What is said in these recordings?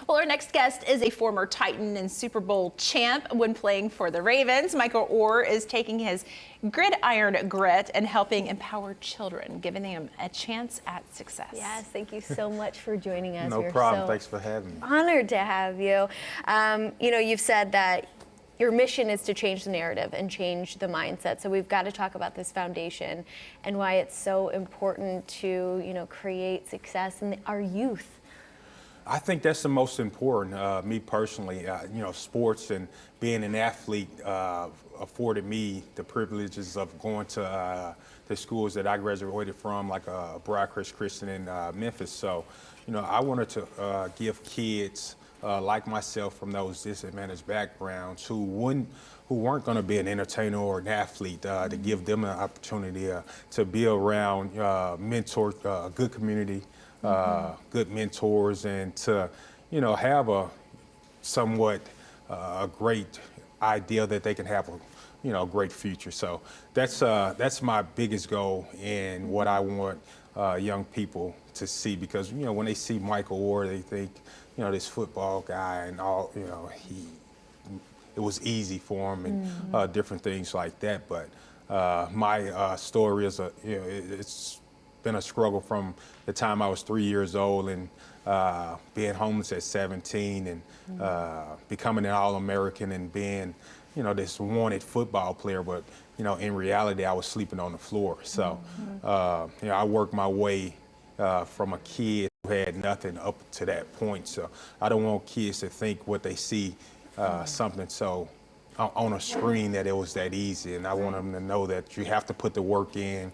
Well, our next guest is a former Titan and Super Bowl champ when playing for the Ravens. Michael Oher is taking his gridiron grit and helping empower children, giving them a chance at success. Yes, thank you so much for joining us. No problem. Thanks for having me. Honored to have you. You know, you've said that your mission is to change the narrative and change the mindset. So we've got to talk about this foundation and why it's so important to, you know, create success in our youth. I think that's the most important. Me personally, you know, sports and being an athlete afforded me the privileges of going to the schools that I graduated from, like Briarcrest Christian in Memphis. So, you know, I wanted to give kids like myself from those disadvantaged backgrounds who weren't going to be an entertainer or an athlete, to give them an opportunity to be around mentors, a good community, good mentors, and to, you know, have a somewhat a great idea that they can have a, you know, great future. So that's my biggest goal and what I want young people to see, because, you know, when they see Michael Oher, they think, you know, this football guy and all, you know, it was easy for him and different things like that. But my story is you know, it's been a struggle from the time I was 3 years old and being homeless at 17 and becoming an All-American and being, you know, this wanted football player, but, you know, in reality, I was sleeping on the floor. So, you know, I worked my way from a kid who had nothing up to that point. So I don't want kids to think what they see something so on a screen that it was that easy. And I want them to know that you have to put the work in.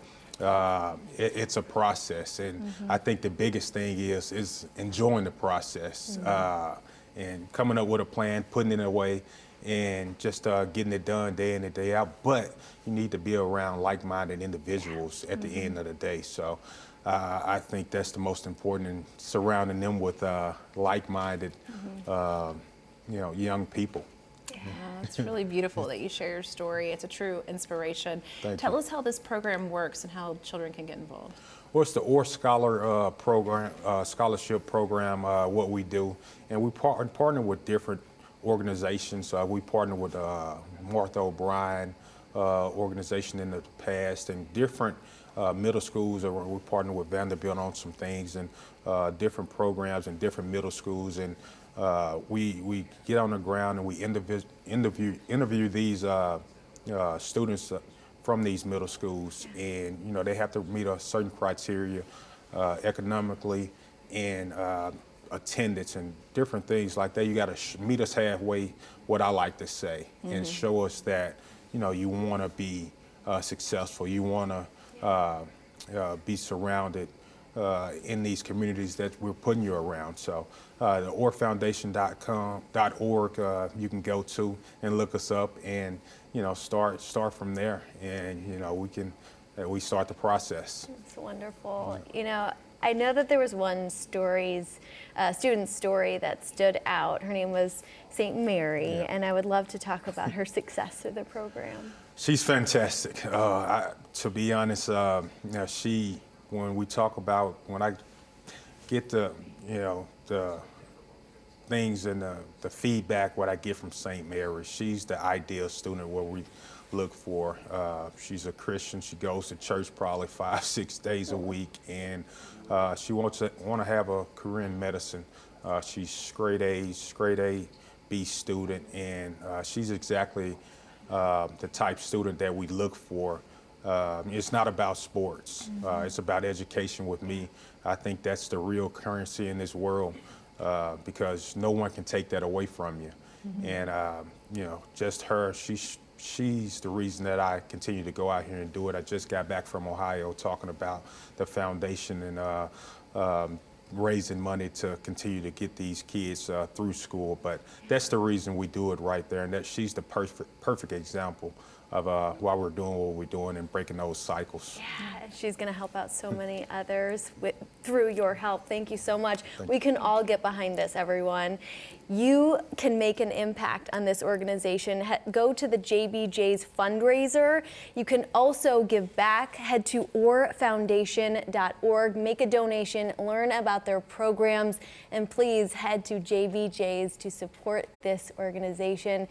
It's a process, and I think the biggest thing is enjoying the process and coming up with a plan, putting it away, and just getting it done day in and day out. But you need to be around like-minded individuals at the end of the day. So I think that's the most important, and surrounding them with like-minded, you know, young people. Yeah, it's really beautiful that you share your story. It's a true inspiration. Tell us how this program works and how children can get involved. Well, it's the Oher Scholar program, scholarship program, what we do. And we partner with different organizations. We partner with Martha O'Brien organization in the past, and different middle schools. We partner with Vanderbilt on some things, and different programs in different middle schools. And we get on the ground and we interview these students from these middle schools, and, you know, they have to meet a certain criteria economically and attendance and different things like that. You got to meet us halfway, what I like to say, and show us that, you know, you want to be successful. You want to be surrounded in these communities that we're putting you around. So the OherFoundation.org, you can go to and look us up, and, you know, start from there, and, you know, we start the process. It's wonderful. You know, I know that there was one student story that stood out. Her name was St. Mary, and I would love to talk about her success through the program. She's fantastic. To be honest, you know, when I get the, you know, the things and the feedback what I get from St. Mary, she's the ideal student what we look for. She's a Christian. She goes to church probably 5-6 days a week, and she want to have a career in medicine. She's grade A, B student, and she's exactly the type student that we look for. It's not about sports. It's about education with me. I think that's the real currency in this world, because no one can take that away from you. And, you know, just her, she's the reason that I continue to go out here and do it. I just got back from Ohio talking about the foundation and raising money to continue to get these kids through school. But that's the reason we do it right there, and that she's the perfect example why we're doing what we're doing and breaking those cycles. Yeah, she's going to help out so many others through your help. Thank you so much. We can all get behind this, everyone. You can make an impact on this organization. Go to the JBJ's fundraiser. You can also give back. Head to oherfoundation.org, make a donation, learn about their programs, and please head to JBJ's to support this organization.